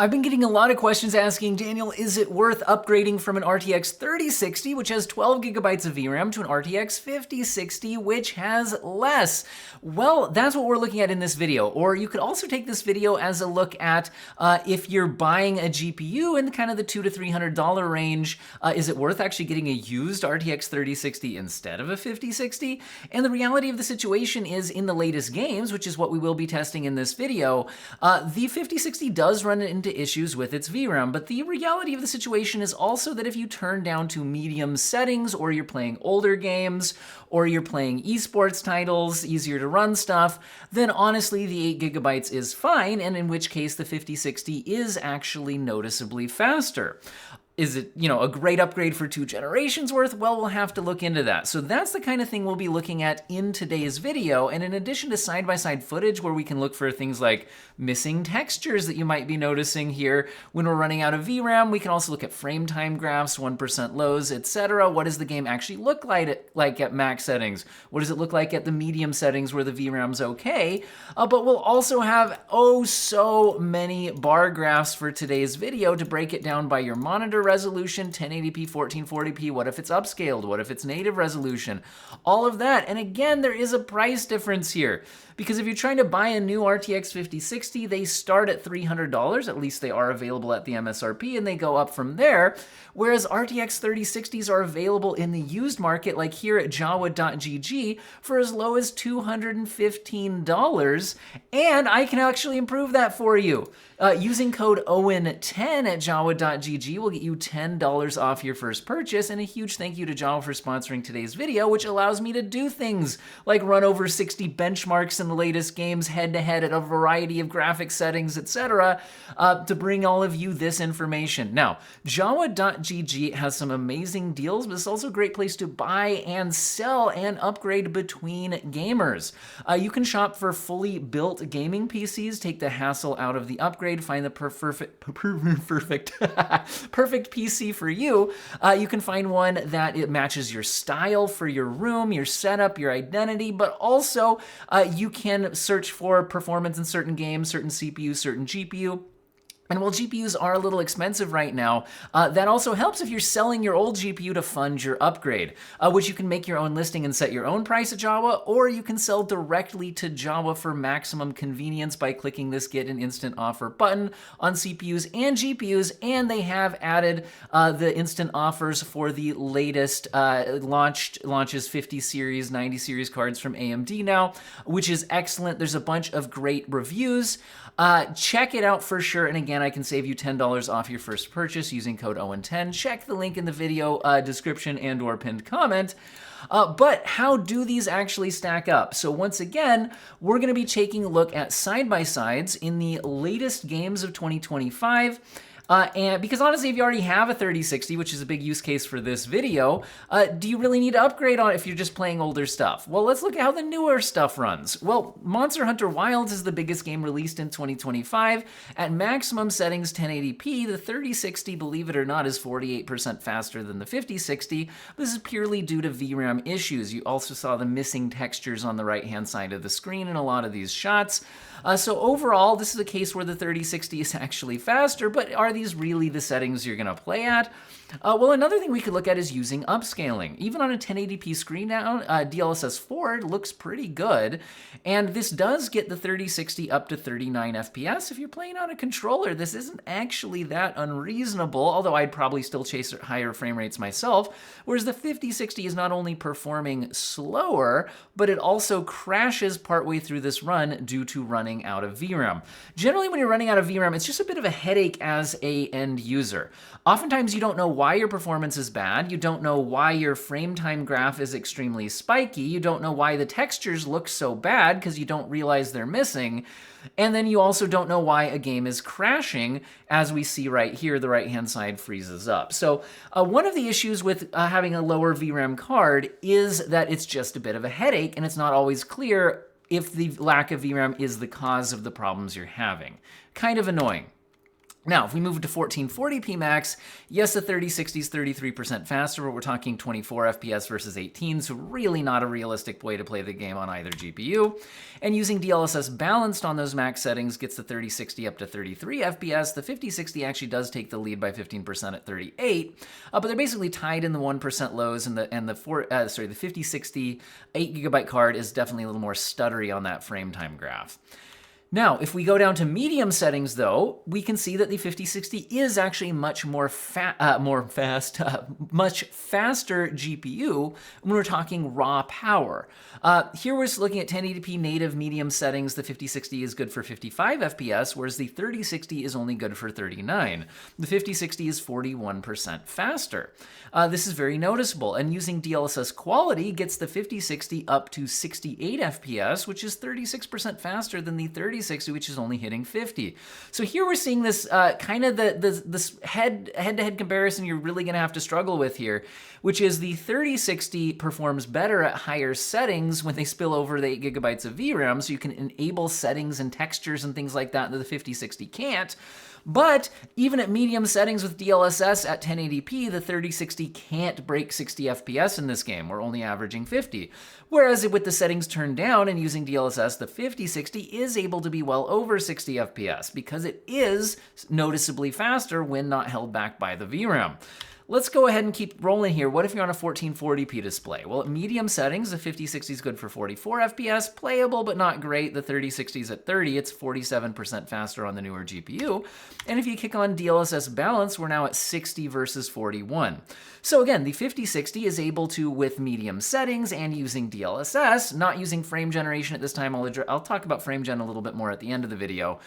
I've been getting a lot of questions asking, Daniel, is it worth upgrading from an RTX 3060, which has 12 gigabytes of VRAM, to an RTX 5060, which has less? Well, that's what we're looking at in this video. Or you could also take this video as a look at if you're buying a GPU in kind of the $200 to $300 range, is it worth actually getting a used RTX 3060 instead of a 5060? And the reality of the situation is, in the latest games, which is what we will be testing in this video, the 5060 does run into issues with its VRAM, but the reality of the situation is also that if you turn down to medium settings, or you're playing older games, or you're playing esports titles, easier to run stuff, then honestly the 8 gigabytes is fine, and in which case the 5060 is actually noticeably faster. Is it, a great upgrade for 2 generations worth? Well, we'll have to look into that. So that's the kind of thing we'll be looking at in today's video. And in addition to side-by-side footage where we can look for things like missing textures that you might be noticing here when we're running out of VRAM, we can also look at frame time graphs, 1% lows, etc. What does the game actually look like at max settings? What does it look like at the medium settings where the VRAM's okay? But we'll also have so many bar graphs for today's video to break it down by your monitor resolution, 1080p, 1440p, what if it's upscaled, what if it's native resolution, all of that. And again, there is a price difference here, because if you're trying to buy a new RTX 5060, they start at $300, at least they are available at the MSRP, and they go up from there, whereas RTX 3060s are available in the used market, like here at Jawa.gg, for as low as $215, and I can actually improve that for you. Using code OWEN10 at Jawa.gg will get you $10 off your first purchase, and a huge thank you to Jawa for sponsoring today's video, which allows me to do things like run over 60 benchmarks in the latest games head-to-head at a variety of graphic settings, etc., to bring all of you this information. Now, Jawa.gg has some amazing deals, but it's also a great place to buy and sell and upgrade between gamers. You can shop for fully built gaming PCs, take the hassle out of the upgrade, find the perfect PC for you. You can find one that it matches your style for your room, your setup, your identity, but also you can search for performance in certain games, certain CPU, certain GPU. And while GPUs are a little expensive right now, that also helps if you're selling your old GPU to fund your upgrade, which you can make your own listing and set your own price at Jawa, or you can sell directly to Jawa for maximum convenience by clicking this Get an Instant Offer button on CPUs and GPUs, and they have added the instant offers for the latest launches 50 series, 90 series cards from AMD now, which is excellent. There's a bunch of great reviews. Check it out for sure, and again, I can save you $10 off your first purchase using code OWEN10. Check the link in the video description and or pinned comment. But how do these actually stack up? So once again, we're going to be taking a look at side-by-sides in the latest games of 2025. And because honestly, if you already have a 3060, which is a big use case for this video, do you really need to upgrade on it if you're just playing older stuff? Well, let's look at how the newer stuff runs. Well, Monster Hunter Wilds is the biggest game released in 2025. At maximum settings 1080p, the 3060, believe it or not, is 48% faster than the 5060. This is purely due to VRAM issues. You also saw the missing textures on the right-hand side of the screen in a lot of these shots. So overall, this is a case where the 3060 is actually faster, but are these really the settings you're going to play at? Well, another thing we could look at is using upscaling. Even on a 1080p screen now, DLSS 4 looks pretty good, and this does get the 3060 up to 39 FPS. If you're playing on a controller, this isn't actually that unreasonable, although I'd probably still chase higher frame rates myself, whereas the 5060 is not only performing slower, but it also crashes partway through this run due to running out of VRAM. Generally, when you're running out of VRAM, it's just a bit of a headache as an end user. Oftentimes, you don't know why your performance is bad. You don't know why your frame time graph is extremely spiky. You don't know why the textures look so bad because you don't realize they're missing. And then you also don't know why a game is crashing. As we see right here, the right-hand side freezes up. So one of the issues with having a lower VRAM card is that it's just a bit of a headache, and it's not always clear if the lack of VRAM is the cause of the problems you're having. Kind of annoying. Now, if we move to 1440p max, yes, the 3060 is 33% faster, but we're talking 24 FPS versus 18, so really not a realistic way to play the game on either GPU. And using DLSS balanced on those max settings gets the 3060 up to 33 FPS. The 5060 actually does take the lead by 15% at 38, but they're basically tied in the 1% lows, and the 5060 8GB card is definitely a little more stuttery on that frame time graph. Now, if we go down to medium settings, though, we can see that the 5060 is actually much much faster GPU when we're talking raw power. Here we're just looking at 1080p native medium settings. The 5060 is good for 55 FPS, whereas the 3060 is only good for 39. The 5060 is 41% faster. This is very noticeable, and using DLSS quality gets the 5060 up to 68 FPS, which is 36% faster than the 3060, which is only hitting 50. So here we're seeing this kind of this head-to-head comparison you're really going to have to struggle with here, which is the 3060 performs better at higher settings when they spill over the 8GB of VRAM, so you can enable settings and textures and things like that the 5060 can't. But even at medium settings with DLSS at 1080p, the 3060 can't break 60 FPS in this game. We're only averaging 50. Whereas with the settings turned down and using DLSS, the 5060 is able to be well over 60 FPS because it is noticeably faster when not held back by the VRAM. Let's go ahead and keep rolling here. What if you're on a 1440p display? Well, at medium settings, the 5060 is good for 44 FPS, playable but not great. The 3060 is at 30, it's 47% faster on the newer GPU. And if you kick on DLSS balance, we're now at 60 versus 41. So again, the 5060 is able to, with medium settings and using DLSS, not using frame generation at this time, I'll talk about frame gen a little bit more at the end of the video,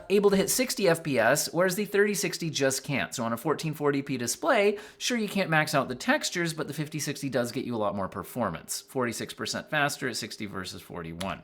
able to hit 60 FPS, whereas the 3060 just can't. So on a 1440p display, sure, you can't max out the textures, but the 5060 does get you a lot more performance. 46% faster at 60 versus 41.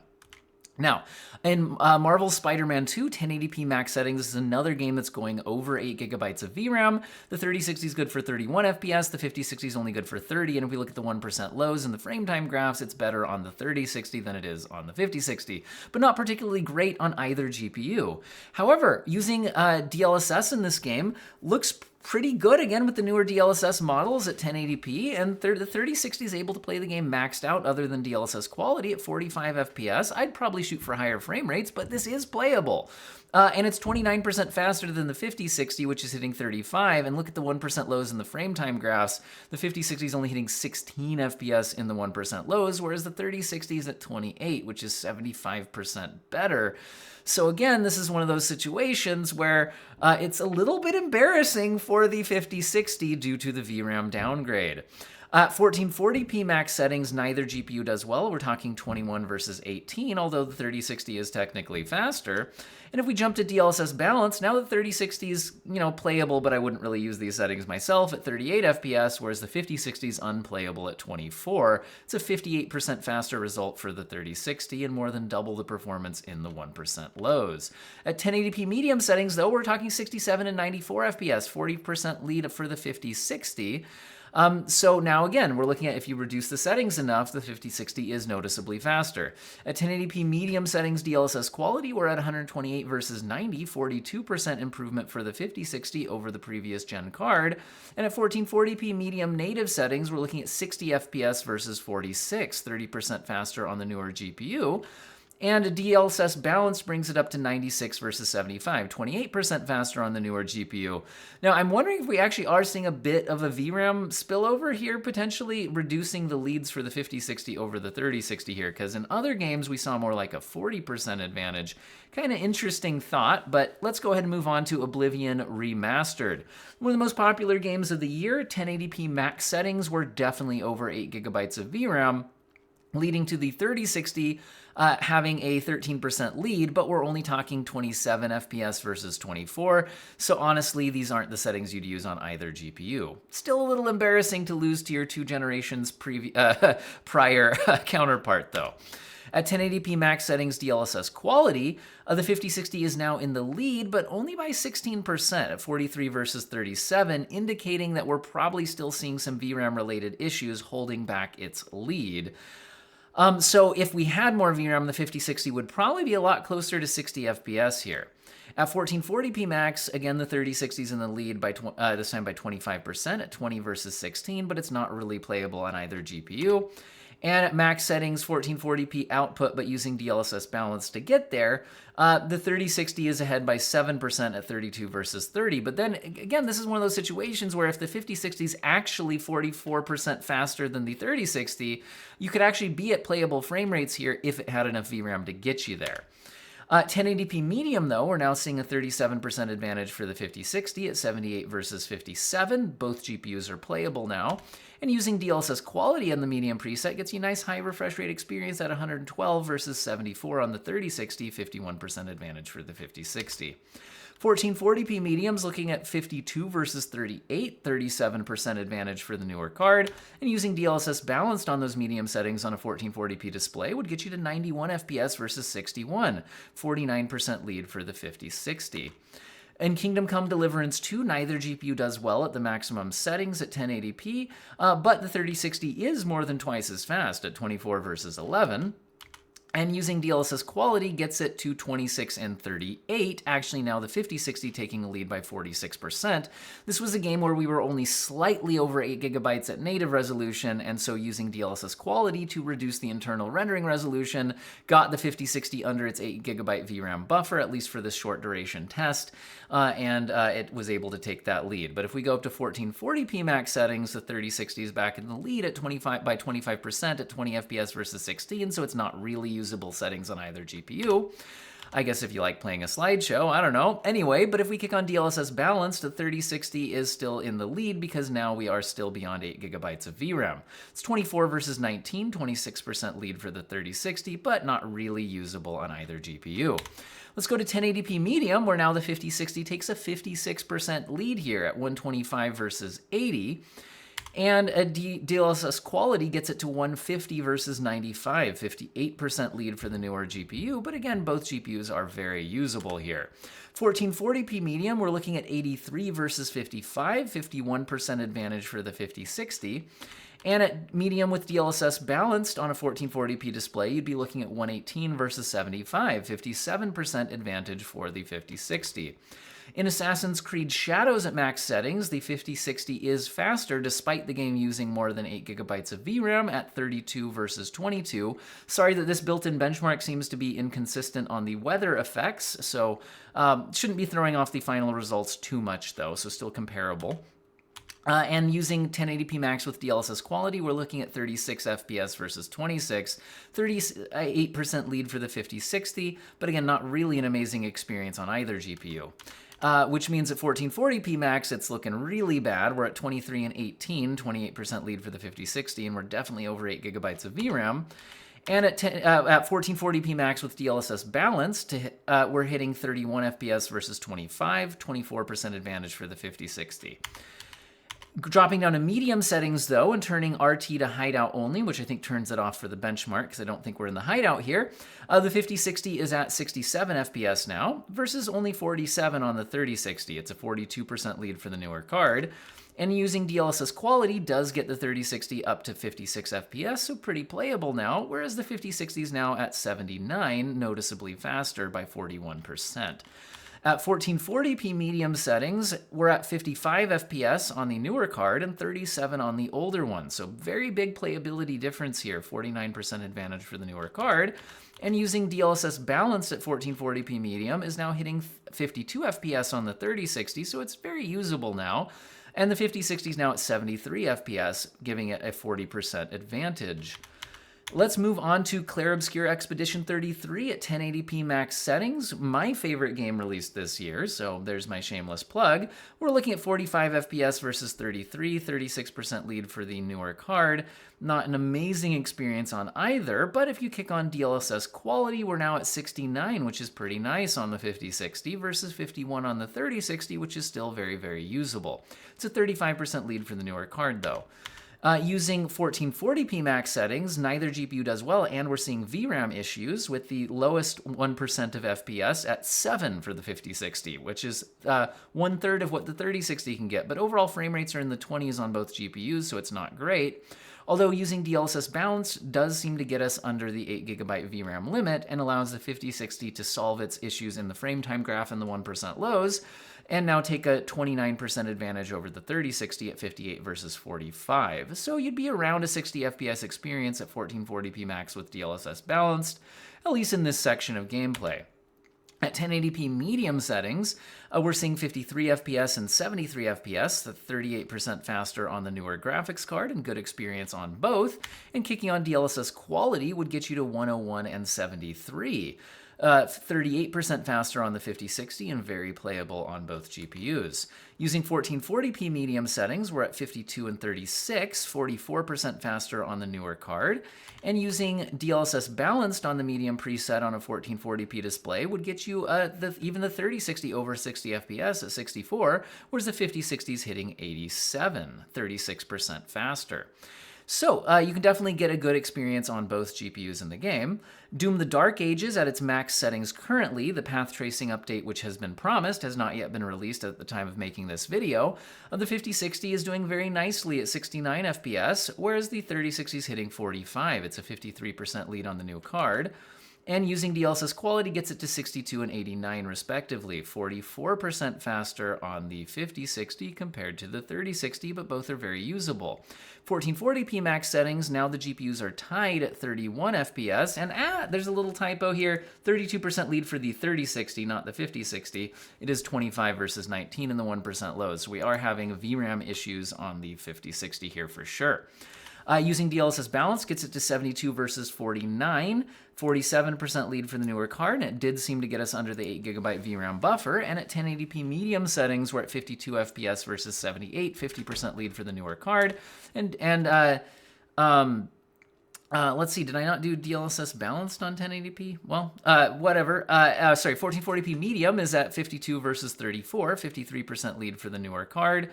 Now, in Marvel's Spider-Man 2 1080p max settings, this is another game that's going over 8GB of VRAM. The 3060 is good for 31 FPS, the 5060 is only good for 30, and if we look at the 1% lows in the frame time graphs, it's better on the 3060 than it is on the 5060, but not particularly great on either GPU. However, using DLSS in this game looks pretty good, again, with the newer DLSS models at 1080p, and the 3060 is able to play the game maxed out other than DLSS quality at 45 FPS. I'd probably shoot for higher frame rates, but this is playable. And it's 29% faster than the 5060, which is hitting 35. And look at the 1% lows in the frame time graphs. The 5060 is only hitting 16 FPS in the 1% lows, whereas the 3060 is at 28, which is 75% better. So again, this is one of those situations where it's a little bit embarrassing for the 5060 due to the VRAM downgrade. At 1440p max settings, neither GPU does well. We're talking 21 versus 18, although the 3060 is technically faster. And if we jump to DLSS balance, now the 3060 is, playable, but I wouldn't really use these settings myself at 38 FPS, whereas the 5060 is unplayable at 24. It's a 58% faster result for the 3060 and more than double the performance in the 1% lows. At 1080p medium settings, though, we're talking 67 and 94 FPS, 40% lead for the 5060. So now again, we're looking at if you reduce the settings enough, the 5060 is noticeably faster. At 1080p medium settings DLSS quality, we're at 128 versus 90, 42% improvement for the 5060 over the previous gen card. And at 1440p medium native settings, we're looking at 60 FPS versus 46, 30% faster on the newer GPU. And DLSS balance brings it up to 96 versus 75, 28% faster on the newer GPU. Now, I'm wondering if we actually are seeing a bit of a VRAM spillover here, potentially reducing the leads for the 5060 over the 3060 here, because in other games we saw more like a 40% advantage. Kind of interesting thought, but let's go ahead and move on to Oblivion Remastered. One of the most popular games of the year, 1080p max settings were definitely over 8GB of VRAM, leading to the 3060 having a 13% lead, but we're only talking 27 FPS versus 24. So honestly, these aren't the settings you'd use on either GPU. Still a little embarrassing to lose to your 2 generations prior counterpart, though. At 1080p max settings DLSS quality, the 5060 is now in the lead, but only by 16% at 43 versus 37, indicating that we're probably still seeing some VRAM-related issues holding back its lead. So if we had more VRAM, the 5060 would probably be a lot closer to 60 FPS here. At 1440p max, again, the 3060 is in the lead by this time by 25% at 20 versus 16, but it's not really playable on either GPU. And at max settings, 1440p output, but using DLSS balance to get there, the 3060 is ahead by 7% at 32 versus 30. But then, again, this is one of those situations where if the 5060 is actually 44% faster than the 3060, you could actually be at playable frame rates here if it had enough VRAM to get you there. 1080p medium, though, we're now seeing a 37% advantage for the 5060 at 78 versus 57. Both GPUs are playable now. And using DLSS quality on the medium preset gets you a nice high refresh rate experience at 112 versus 74 on the 3060, 51% advantage for the 5060. 1440p mediums looking at 52 versus 38, 37% advantage for the newer card, and using DLSS balanced on those medium settings on a 1440p display would get you to 91 FPS versus 61, 49% lead for the 5060. In Kingdom Come Deliverance 2, neither GPU does well at the maximum settings at 1080p, but the 3060 is more than twice as fast at 24 versus 11. And using DLSS quality gets it to 26 and 38. Actually, now the 5060 taking the lead by 46%. This was a game where we were only slightly over 8 gigabytes at native resolution, and so using DLSS quality to reduce the internal rendering resolution got the 5060 under its 8 gigabyte VRAM buffer, at least for this short duration test, and it was able to take that lead. But if we go up to 1440p max settings, the 3060 is back in the lead at 25% at 20 FPS versus 16, so it's not really usable settings on either GPU. I guess if you like playing a slideshow, I don't know. Anyway, but if we kick on DLSS balanced, the 3060 is still in the lead because now we are still beyond 8 gigabytes of VRAM. It's 24 versus 19, 26% lead for the 3060, but not really usable on either GPU. Let's go to 1080p medium, where now the 5060 takes a 56% lead here at 125 versus 80. And a DLSS quality gets it to 150 versus 95, 58% lead for the newer GPU, but again, both GPUs are very usable here. 1440p medium, we're looking at 83 versus 55, 51% advantage for the 5060. And at medium with DLSS balanced on a 1440p display, you'd be looking at 118 versus 75, 57% advantage for the 5060. In Assassin's Creed Shadows at max settings, the 5060 is faster despite the game using more than 8 gigabytes of VRAM at 32 versus 22. Sorry that this built-in benchmark seems to be inconsistent on the weather effects, so shouldn't be throwing off the final results too much though, so still comparable. And using 1080p max with DLSS quality, we're looking at 36 FPS versus 26, 38% lead for the 5060, but again, not really an amazing experience on either GPU. Which means at 1440p max, it's looking really bad. We're at 23 and 18, 28% lead for the 5060, and we're definitely over 8 gigabytes of VRAM. And at 1440p max with DLSS balanced, we're hitting 31 FPS versus 25, 24% advantage for the 5060. Dropping down to medium settings, though, and turning RT to hideout only, which I think turns it off for the benchmark, because I don't think we're in the hideout here. The 5060 is at 67 FPS now, versus only 47 on the 3060. It's a 42% lead for the newer card. And using DLSS quality does get the 3060 up to 56 FPS, so pretty playable now, whereas the 5060 is now at 79, noticeably faster by 41%. At 1440p medium settings, we're at 55 FPS on the newer card and 37 on the older one. So very big playability difference here, 49% advantage for the newer card. And using DLSS balanced at 1440p medium is now hitting 52 FPS on the 3060, so it's very usable now. And the 5060 is now at 73 FPS, giving it a 40% advantage. Let's move on to Clair Obscur Expedition 33 at 1080p max settings, my favorite game released this year, so there's my shameless plug. We're looking at 45 FPS versus 33, 36% lead for the newer card. Not an amazing experience on either, but if you kick on DLSS quality, we're now at 69, which is pretty nice on the 5060 versus 51 on the 3060, which is still very, very usable. It's a 35% lead for the newer card, though. Using 1440p max settings, neither GPU does well, and we're seeing VRAM issues with the lowest 1% of FPS at 7 for the 5060, which is 1/3 of what the 3060 can get. But overall frame rates are in the 20s on both GPUs, so it's not great. although using DLSS Balanced does seem to get us under the 8GB VRAM limit and allows the 5060 to solve its issues in the frame time graph and the 1% lows, and now take a 29% advantage over the 3060 at 58 versus 45. So you'd be around a 60 FPS experience at 1440p max with DLSS Balanced, at least in this section of gameplay. At 1080p medium settings, we're seeing 53 FPS and 73 FPS, that's 38% faster on the newer graphics card and good experience on both, and kicking on DLSS quality would get you to 101 and 73. 38% faster on the 5060 and very playable on both GPUs. Using 1440p medium settings, we're at 52 and 36, 44% faster on the newer card. And using DLSS Balanced on the medium preset on a 1440p display would get you even the 3060 over 60 FPS at 64, whereas the 5060 is hitting 87, 36% faster. So you can definitely get a good experience on both GPUs in the game. Doom: The Dark Ages at its max settings currently, the path tracing update which has been promised has not yet been released at the time of making this video. The 5060 is doing very nicely at 69 FPS, whereas the 3060 is hitting 45. It's a 53% lead on the new card. And using DLSS quality gets it to 62 and 89 respectively, 44% faster on the 5060 compared to the 3060, but both are very usable. 1440p max settings, now the GPUs are tied at 31 FPS, and there's a little typo here, 32% lead for the 3060, not the 5060. It is 25 versus 19 in the 1% lows, so we are having VRAM issues on the 5060 here for sure. Using DLSS Balance gets it to 72 versus 49, 47% lead for the newer card, and it did seem to get us under the 8GB VRAM buffer, and at 1080p medium settings, we're at 52 FPS versus 78, 50% lead for the newer card, let's see, did I not do DLSS Balanced on 1080p? Well, whatever. Sorry, 1440p medium is at 52 versus 34, 53% lead for the newer card.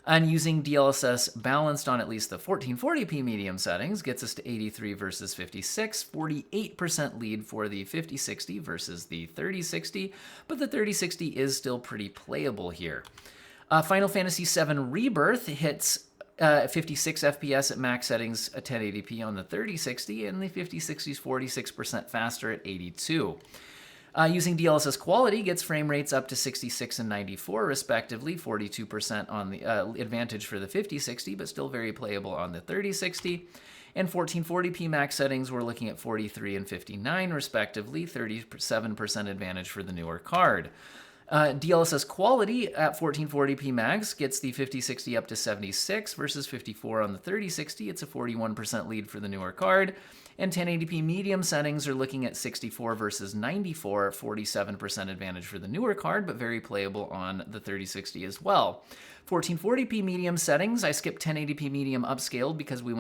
And using DLSS Balanced on at least the 1440p medium settings gets us to 83 versus 56, 48% lead for the 5060 versus the 3060, but the 3060 is still pretty playable here. Final Fantasy VII Rebirth hits 56 FPS at max settings at 1080p on the 3060, and the 5060 is 46% faster at 82. Using DLSS quality gets frame rates up to 66 and 94 respectively, 42% on the advantage for the 5060, but still very playable on the 3060. And 1440p max settings, we're looking at 43 and 59 respectively, 37% advantage for the newer card. DLSS quality at 1440p max gets the 5060 up to 76 versus 54 on the 3060. It's a 41% lead for the newer card. And 1080p medium settings are looking at 64 versus 94, 47% advantage for the newer card, but very playable on the 3060 as well. 1440p medium settings, I skipped 1080p medium upscaled because we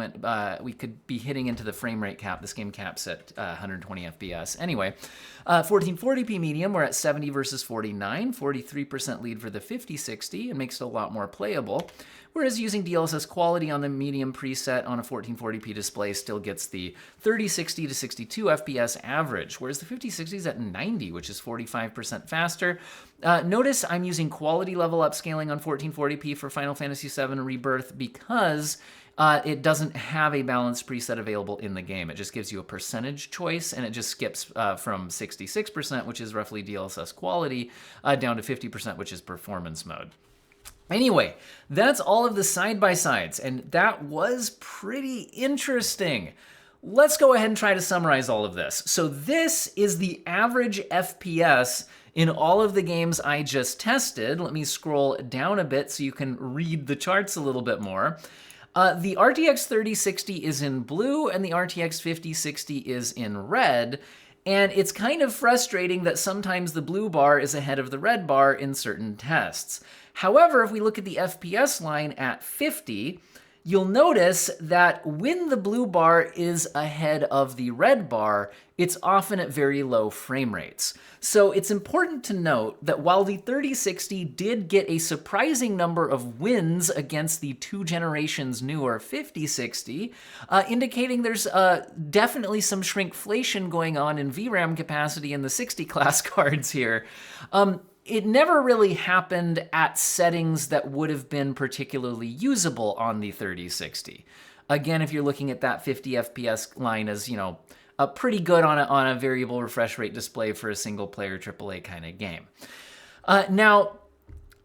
could be hitting into the frame rate cap. This game caps at 120 FPS. Anyway, 1440p medium, we're at 70 versus 49, 43% lead for the 5060, and makes it a lot more playable. Whereas using DLSS quality on the medium preset on a 1440p display still gets the 3060 to 62 FPS average, whereas the 5060 is at 90, which is 45% faster. Notice I'm using quality level upscaling on 1440p for Final Fantasy VII Rebirth because it doesn't have a balanced preset available in the game. It just gives you a percentage choice, and it just skips from 66%, which is roughly DLSS quality, down to 50%, which is performance mode. Anyway, that's all of the side-by-sides, and that was pretty interesting. Let's go ahead and try to summarize all of this. So this is the average FPS in all of the games I just tested. Let me scroll down a bit so you can read the charts a little bit more. The RTX 3060 is in blue, and the RTX 5060 is in red. And it's kind of frustrating that sometimes the blue bar is ahead of the red bar in certain tests. However, if we look at the FPS line at 50, you'll notice that when the blue bar is ahead of the red bar, it's often at very low frame rates. So it's important to note that while the 3060 did get a surprising number of wins against the 2 generations newer 5060, indicating there's definitely some shrinkflation going on in VRAM capacity in the 60 class cards here. It never really happened at settings that would have been particularly usable on the 3060. Again, if you're looking at that 50 FPS line as, you know, pretty good on a variable refresh rate display for a single player AAA kind of game. Now,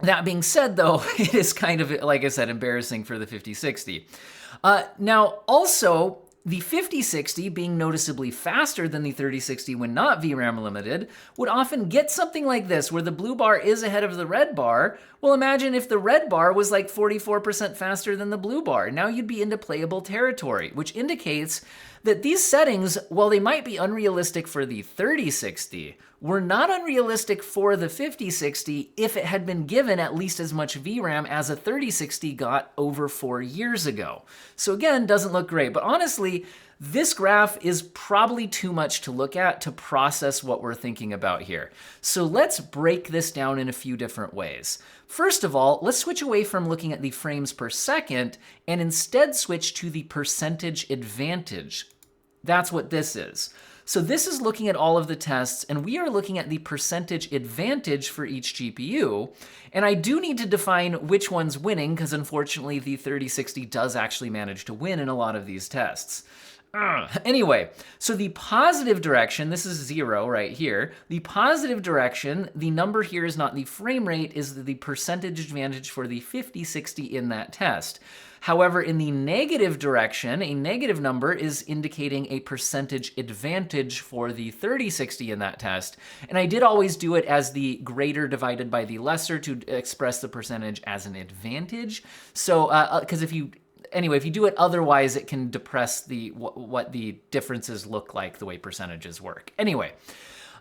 that being said, though, it is kind of, like I said, embarrassing for the 5060. Now, also, the 5060, being noticeably faster than the 3060 when not VRAM limited, would often get something like this, where the blue bar is ahead of the red bar. Well, imagine if the red bar was like 44% faster than the blue bar. Now you'd be into playable territory, which indicates that these settings, while they might be unrealistic for the 3060, were not unrealistic for the 5060 if it had been given at least as much VRAM as a 3060 got over 4 years ago. So again, doesn't look great, but honestly, this graph is probably too much to look at to process what we're thinking about here. So let's break this down in a few different ways. First of all, let's switch away from looking at the frames per second and instead switch to the percentage advantage. That's what this is. So this is looking at all of the tests, and we are looking at the percentage advantage for each GPU. And I do need to define which one's winning, because unfortunately the 3060 does actually manage to win in a lot of these tests. Anyway, so the positive direction, this is 0 right here. The positive direction, the number here is not the frame rate, is the percentage advantage for the 5060 in that test. However, in the negative direction, a negative number is indicating a percentage advantage for the 3060 in that test. And I did always do it as the greater divided by the lesser to express the percentage as an advantage. So, because if you do it otherwise, it can depress what the differences look like, the way percentages work. Anyway,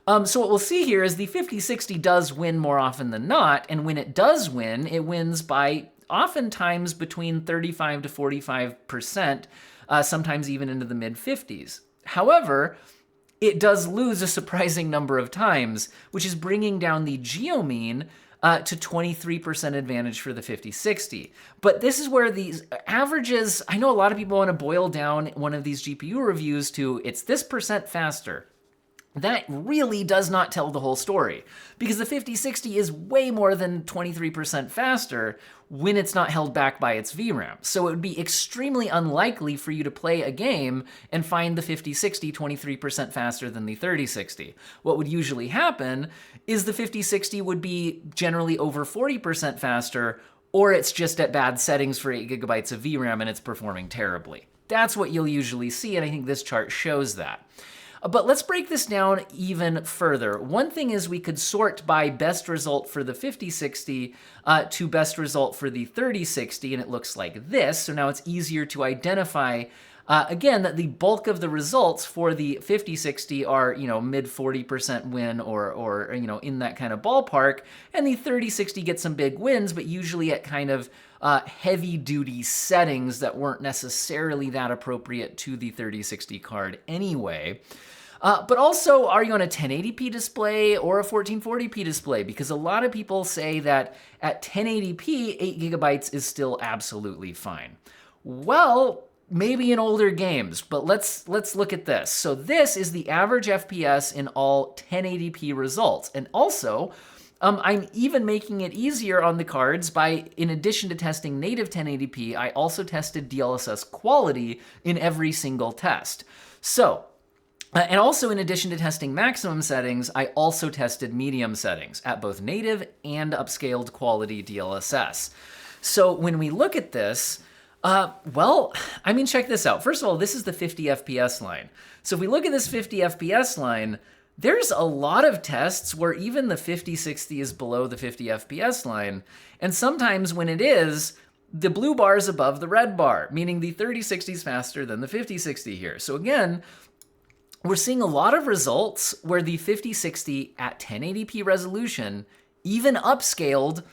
so what we'll see here is the 5060 does win more often than not, and when it does win, it wins by oftentimes between 35 to 45%, sometimes even into the mid-50s. However, it does lose a surprising number of times, which is bringing down the geomean to 23% advantage for the 5060. But this is where these averages, I know a lot of people want to boil down one of these GPU reviews to, it's this percent faster. That really does not tell the whole story, because the 5060 is way more than 23% faster when it's not held back by its VRAM. So it would be extremely unlikely for you to play a game and find the 5060 23% faster than the 3060. What would usually happen is the 5060 would be generally over 40% faster, or it's just at bad settings for 8 GB of VRAM and it's performing terribly. That's what you'll usually see, and I think this chart shows that. But let's break this down even further. One thing is we could sort by best result for the 5060 to best result for the 3060, and it looks like this. So now it's easier to identify, again, that the bulk of the results for the 5060 are, mid 40% win or in that kind of ballpark, and the 3060 gets some big wins, but usually at kind of heavy-duty settings that weren't necessarily that appropriate to the 3060 card anyway. But also, are you on a 1080p display or a 1440p display? Because a lot of people say that at 1080p, 8 GB is still absolutely fine. Well, maybe in older games, but let's look at this. So this is the average FPS in all 1080p results. And also, I'm even making it easier on the cards by, in addition to testing native 1080p, I also tested DLSS quality in every single test. So, and also in addition to testing maximum settings, I also tested medium settings at both native and upscaled quality DLSS. So when we look at this, check this out. First of all, this is the 50 FPS line. So if we look at this 50 FPS line, there's a lot of tests where even the 5060 is below the 50 FPS line, and sometimes when it is, the blue bar is above the red bar, meaning the 3060 is faster than the 5060 here. So again, we're seeing a lot of results where the 5060 at 1080p resolution, even upscaled,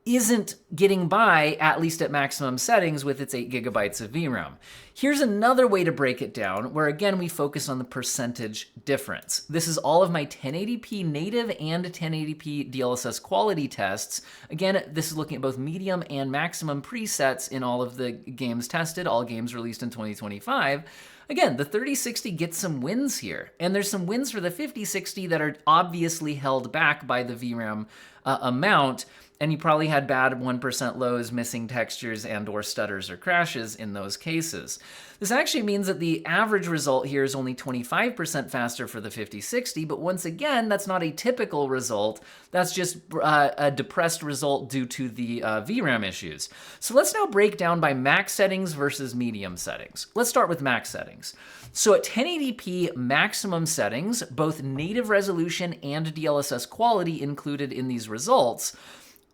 isn't getting by, at least at maximum settings, with its 8 GB of VRAM. Here's another way to break it down, where again we focus on the percentage difference. This is all of my 1080p native and 1080p DLSS quality tests. Again, this is looking at both medium and maximum presets in all of the games tested, all games released in 2025. Again, the 3060 gets some wins here, and there's some wins for the 5060 that are obviously held back by the VRAM amount. And you probably had bad 1% lows, missing textures, and or stutters or crashes in those cases. This actually means that the average result here is only 25% faster for the 5060, but once again, that's not a typical result. That's just a depressed result due to the VRAM issues. So let's now break down by max settings versus medium settings. Let's start with max settings. So at 1080p maximum settings, both native resolution and DLSS quality included in these results,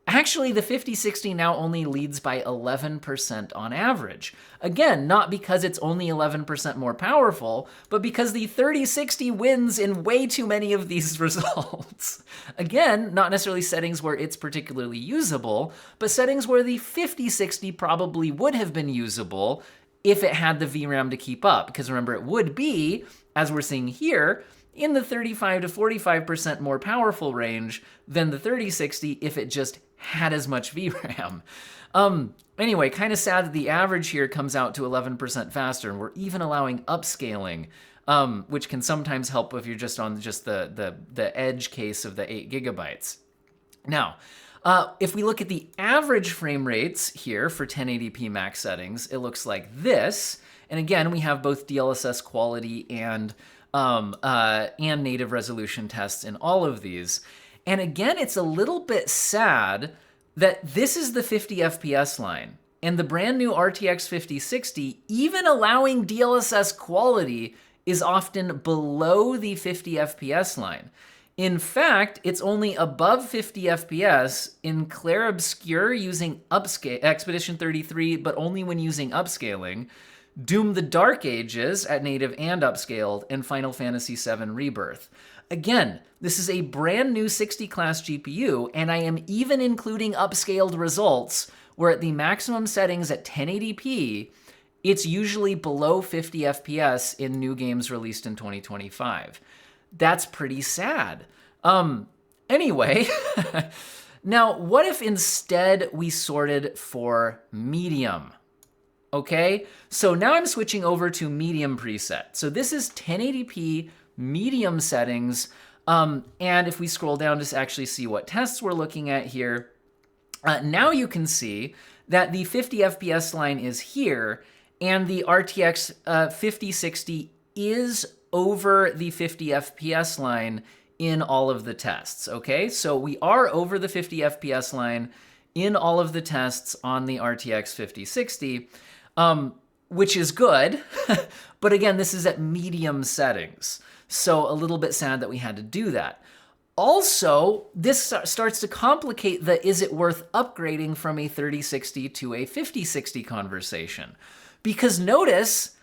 actually, the 5060 now only leads by 11% on average. Again, not because it's only 11% more powerful, but because the 3060 wins in way too many of these results. Again, not necessarily settings where it's particularly usable, but settings where the 5060 probably would have been usable if it had the VRAM to keep up. Because remember, it would be, as we're seeing here, in the 35 to 45% more powerful range than the 3060 if it just had as much VRAM. Anyway, kind of sad that the average here comes out to 11% faster, and we're even allowing upscaling, which can sometimes help if you're just on just the edge case of the 8 gigabytes. Now, if we look at the average frame rates here for 1080p max settings, it looks like this. And again, we have both DLSS quality and native resolution tests in all of these. And again, it's a little bit sad that this is the 50 FPS line. And the brand new RTX 5060, even allowing DLSS quality, is often below the 50 FPS line. In fact, it's only above 50 FPS in Clair Obscur using Expedition 33, but only when using upscaling, Doom the Dark Ages at native and upscaled, and Final Fantasy VII Rebirth. Again, this is a brand new 60 class GPU, and I am even including upscaled results where at the maximum settings at 1080p, it's usually below 50 FPS in new games released in 2025. That's pretty sad. Anyway, now what if instead we sorted for medium? Okay, so now I'm switching over to medium preset. So this is 1080p medium settings. And if we scroll down to actually see what tests we're looking at here, now you can see that the 50 FPS line is here, and the RTX 5060 is over the 50 FPS line in all of the tests, okay? So we are over the 50 FPS line in all of the tests on the RTX 5060, which is good. But again, this is at medium settings. So a little bit sad that we had to do that. Also, this starts to complicate the is it worth upgrading from a 3060 to a 5060 conversation. Because notice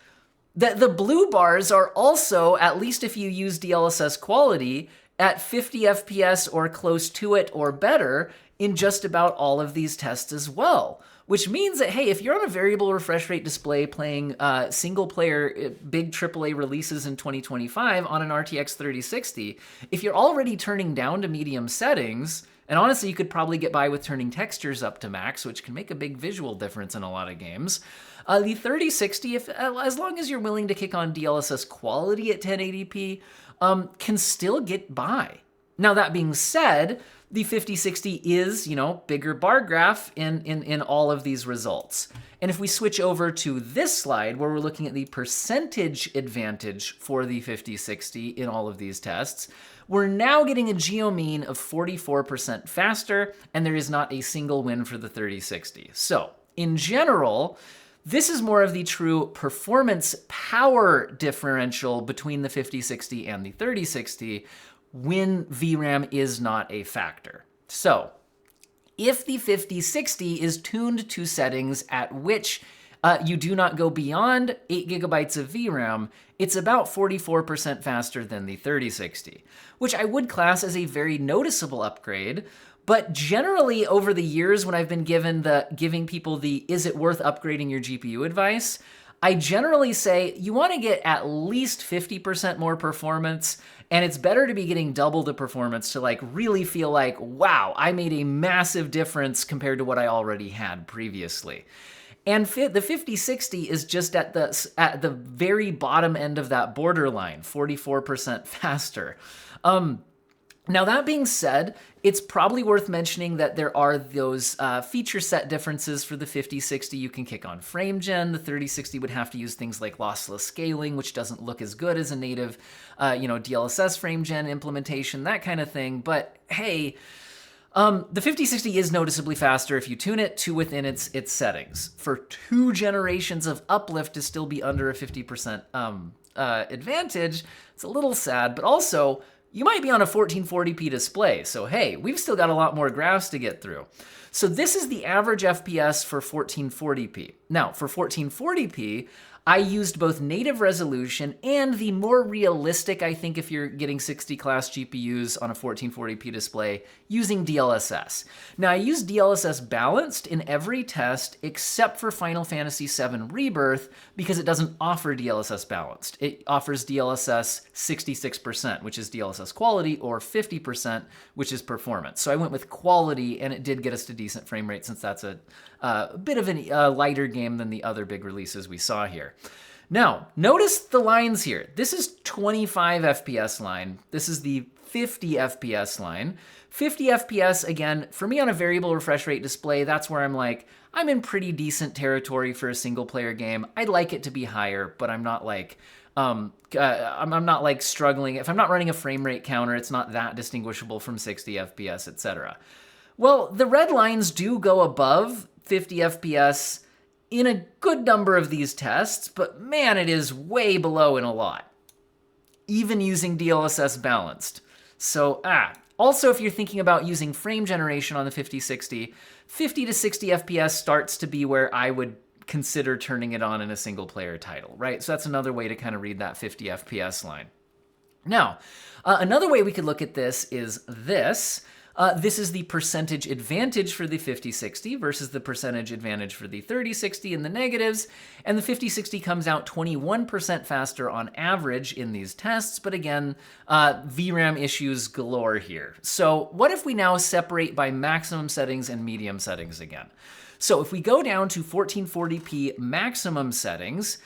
that the blue bars are also, at least if you use DLSS quality, at 50 FPS or close to it or better in just about all of these tests as well. Which means that, hey, if you're on a variable refresh rate display playing single-player big AAA releases in 2025 on an RTX 3060, if you're already turning down to medium settings, and honestly, you could probably get by with turning textures up to max, which can make a big visual difference in a lot of games, the 3060, as long as you're willing to kick on DLSS quality at 1080p, can still get by. Now, that being said, the 5060 is, bigger bar graph in all of these results. And if we switch over to this slide where we're looking at the percentage advantage for the 5060 in all of these tests, we're now getting a geo mean of 44% faster, and there is not a single win for the 3060. So in general, this is more of the true performance power differential between the 5060 and the 3060, when VRAM is not a factor. So if the 5060 is tuned to settings at which you do not go beyond 8 gigabytes of VRAM, it's about 44% faster than the 3060, which I would class as a very noticeable upgrade. But generally over the years when I've been giving people the is it worth upgrading your GPU advice, I generally say you want to get at least 50% more performance, and it's better to be getting double the performance to really feel like, wow, I made a massive difference compared to what I already had previously. And the 5060 is just at the very bottom end of that borderline, 44% faster. Now, that being said, it's probably worth mentioning that there are those feature set differences for the 5060. You can kick on frame gen. The 3060 would have to use things like lossless scaling, which doesn't look as good as a native, DLSS frame gen implementation, that kind of thing. But hey, the 5060 is noticeably faster if you tune it to within its settings. For 2 generations of uplift to still be under a 50% advantage, it's a little sad, but also, you might be on a 1440p display, so hey, we've still got a lot more graphs to get through. So this is the average FPS for 1440p. Now, for 1440p, I used both native resolution and the more realistic, I think if you're getting 60 class GPUs on a 1440p display, using DLSS. Now, I used DLSS balanced in every test except for Final Fantasy VII Rebirth because it doesn't offer DLSS balanced. It offers DLSS 66%, which is DLSS quality, or 50%, which is performance. So I went with quality, and it did get us to decent frame rate since that's a bit of a lighter game than the other big releases we saw here. Now, notice the lines here. This is 25 FPS line. This is the 50 FPS line. 50 FPS, again, for me on a variable refresh rate display, that's where I'm like, I'm in pretty decent territory for a single player game. I'd like it to be higher, but I'm not like, I'm not like struggling. If I'm not running a frame rate counter, it's not that distinguishable from 60 FPS, etc. Well, the red lines do go above 50 FPS in a good number of these tests, but man, it is way below in a lot, even using DLSS balanced. So, also if you're thinking about using frame generation on the 5060, 50 to 60 FPS starts to be where I would consider turning it on in a single player title, right? So that's another way to kind of read that 50 FPS line. Now, another way we could look at this is this. This is the percentage advantage for the 5060 versus the percentage advantage for the 3060 in the negatives, and the 5060 comes out 21% faster on average in these tests, but again, VRAM issues galore here. So what if we now separate by maximum settings and medium settings again? So if we go down to 1440p maximum settings,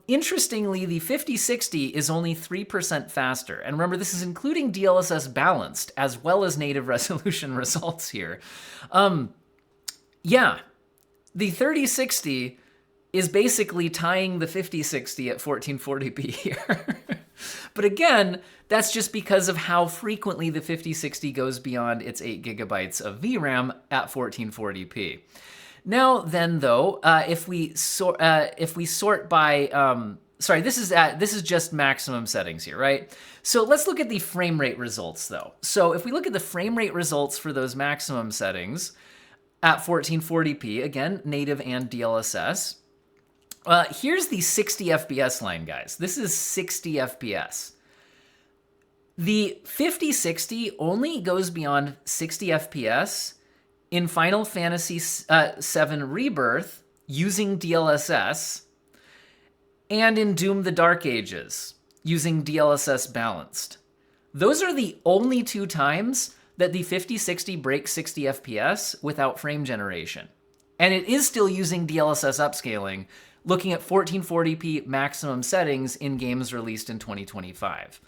interestingly, the 5060 is only 3% faster. And remember, this is including DLSS balanced as well as native resolution results here. Yeah, the 3060 is basically tying the 5060 at 1440p here. But again, that's just because of how frequently the 5060 goes beyond its 8 gigabytes of VRAM at 1440p. Now then, though, if we sort by, sorry, this is just maximum settings here, right? So let's look at the frame rate results, though. So if we look at the frame rate results for those maximum settings at 1440p, again, native and DLSS, here's the 60 FPS line, guys. This is 60 FPS. The 5060 only goes beyond 60 FPS in Final Fantasy VII Rebirth using DLSS, and in Doom the Dark Ages using DLSS balanced. Those are the only 2 times that the 5060 breaks 60 FPS without frame generation. And it is still using DLSS upscaling, looking at 1440p maximum settings in games released in 2025.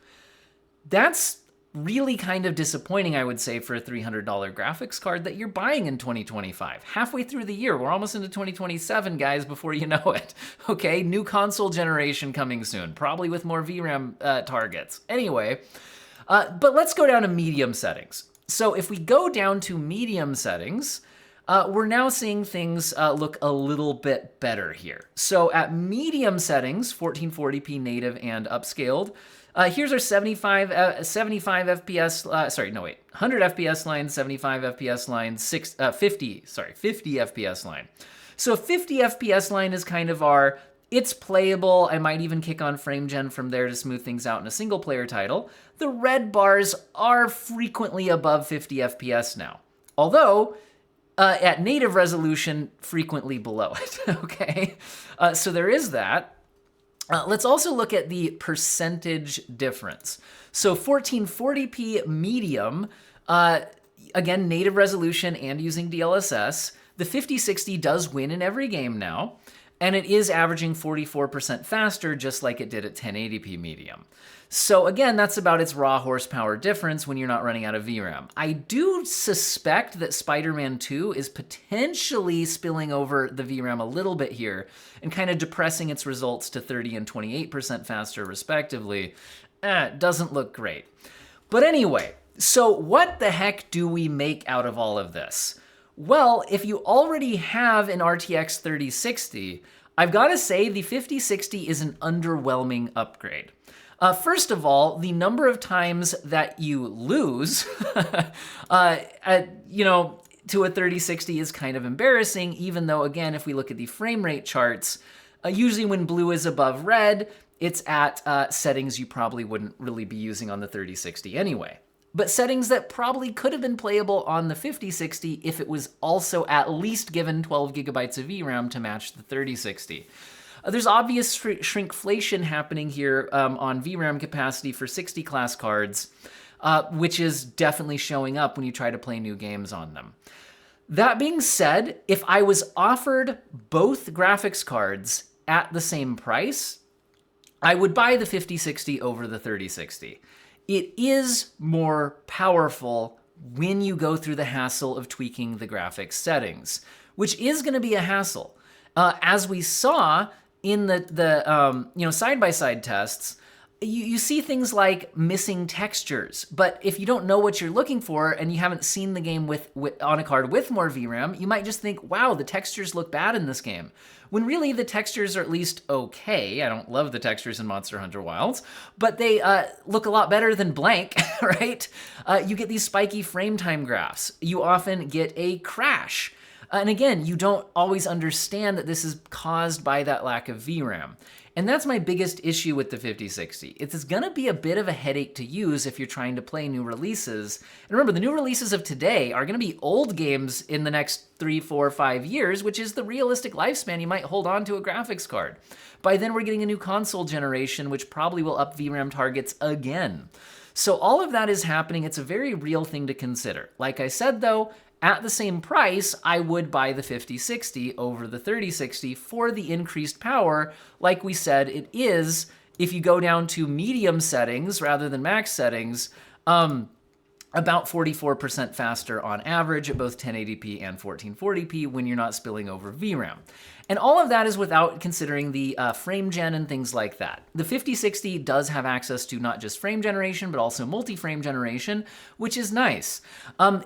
That's really kind of disappointing, I would say, for a $300 graphics card that you're buying in 2025. Halfway through the year, we're almost into 2027, guys, before you know it. Okay, new console generation coming soon, probably with more VRAM targets. Anyway, but let's go down to medium settings. So if we go down to medium settings, we're now seeing things look a little bit better here. So at medium settings, 1440p native and upscaled, here's our 75 FPS, sorry, no wait, 100 FPS line, 75 FPS line, 50 FPS line. So a 50 FPS line is kind of our, it's playable, I might even kick on frame gen from there to smooth things out in a single player title. The red bars are frequently above 50 FPS now. Although, at native resolution, frequently below it, okay? So there is that. Let's also look at the percentage difference. So 1440p medium, again, native resolution and using DLSS, the 5060 does win in every game now. and it is averaging 44% faster, just like it did at 1080p medium. So again, that's about its raw horsepower difference when you're not running out of VRAM. I do suspect that Spiderman 2 is potentially spilling over the VRAM a little bit here and kind of depressing its results to 30 and 28% faster respectively. Doesn't look great. But anyway, so what the heck do we make out of all of this? Well, if you already have an RTX 3060, I've got to say the 5060 is an underwhelming upgrade. First of all, the number of times that you lose, to a 3060 is kind of embarrassing, even though, again, if we look at the frame rate charts, usually when blue is above red, it's at settings you probably wouldn't really be using on the 3060 anyway. But settings that probably could have been playable on the 5060 if it was also at least given 12 gigabytes of VRAM to match the 3060. There's obvious shrinkflation happening here on VRAM capacity for 60 class cards, which is definitely showing up when you try to play new games on them. That being said, if I was offered both graphics cards at the same price, I would buy the 5060 over the 3060. It is more powerful when you go through the hassle of tweaking the graphics settings, which is going to be a hassle. As we saw in the side-by-side tests, you see things like missing textures, but if you don't know what you're looking for and you haven't seen the game on a card with more VRAM, you might just think, wow, the textures look bad in this game. When really the textures are at least okay. I don't love the textures in Monster Hunter Wilds, but they look a lot better than blank, right? You get these spiky frame time graphs. You often get a crash. And again, you don't always understand that this is caused by that lack of VRAM. And that's my biggest issue with the 5060. It's gonna be a bit of a headache to use if you're trying to play new releases. And remember, the new releases of today are gonna be old games in the next 3, 4, 5 years, which is the realistic lifespan you might hold on to a graphics card. By then, we're getting a new console generation, which probably will up VRAM targets again. So all of that is happening. It's a very real thing to consider. Like I said, though, at the same price, I would buy the 5060 over the 3060 for the increased power. Like we said, it is, if you go down to medium settings rather than max settings, about 44% faster on average at both 1080p and 1440p when you're not spilling over VRAM. And all of that is without considering the frame gen and things like that. The 5060 does have access to not just frame generation, but also multi-frame generation, which is nice.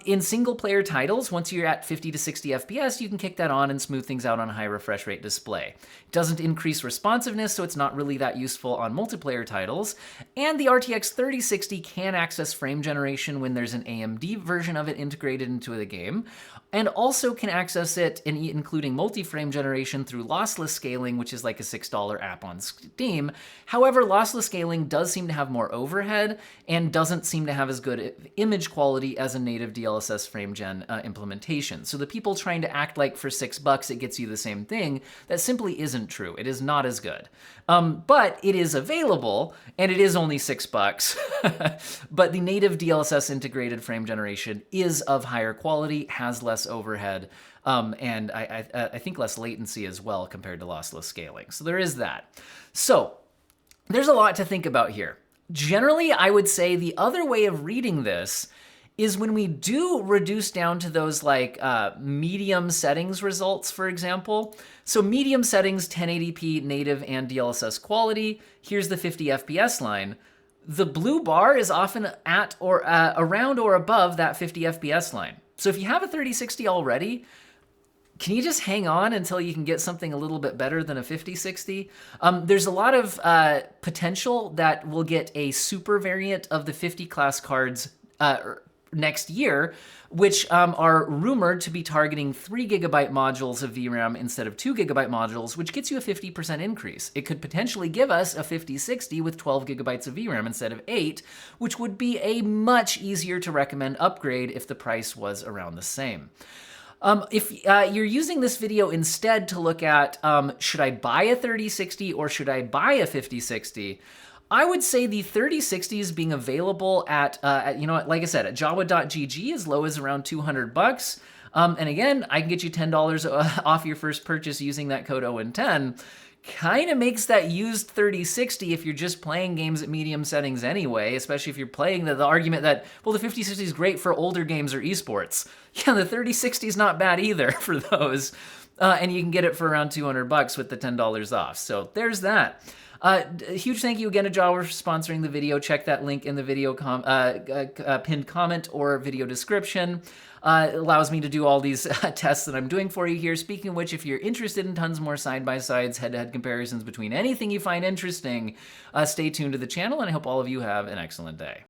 In single-player titles, once you're at 50 to 60 FPS, you can kick that on and smooth things out on a high refresh rate display. It doesn't increase responsiveness, so it's not really that useful on multiplayer titles. And the RTX 3060 can access frame generation when there's an AMD version of it integrated into the game, and also can access it, including multi-frame generation, through lossless scaling, which is like a $6 app on Steam. However, lossless scaling does seem to have more overhead and doesn't seem to have as good image quality as a native DLSS frame gen implementation. So the people trying to act like for $6 it gets you the same thing, that simply isn't true. It is not as good. But it is available, and it is only $6. But the native DLSS integrated frame generation is of higher quality, has less overhead, and I think less latency as well compared to lossless scaling. So there is that. So there's a lot to think about here. Generally, I would say the other way of reading this is when we do reduce down to those like medium settings results, for example. So medium settings, 1080p native and DLSS quality. Here's the 50 FPS line. The blue bar is often at or around or above that 50 FPS line. So if you have a 3060 already, can you just hang on until you can get something a little bit better than a 5060? There's a lot of potential that we'll get a super variant of the 50 class cards next year, which are rumored to be targeting 3 gigabyte modules of VRAM instead of 2 gigabyte modules, which gets you a 50% increase. It could potentially give us a 5060 with 12 gigabytes of VRAM instead of 8, which would be a much easier to recommend upgrade if the price was around the same. If you're using this video instead to look at, should I buy a 3060 or should I buy a 5060? I would say the 3060s being available at you know what, like I said, at Jawa.gg as low as around $200. And again, I can get you $10 off your first purchase using that code OWEN10. Kind of makes that used 3060 if you're just playing games at medium settings anyway, especially if you're playing the argument that, well, the 5060 is great for older games or esports. Yeah, the 3060 is not bad either for those. And you can get it for around $200 with the $10 off. So there's that. A huge thank you again to Jawa for sponsoring the video. Check that link in the video pinned comment or video description. It allows me to do all these tests that I'm doing for you here. Speaking of which, if you're interested in tons more side-by-sides, head-to-head comparisons between anything you find interesting, stay tuned to the channel, and I hope all of you have an excellent day.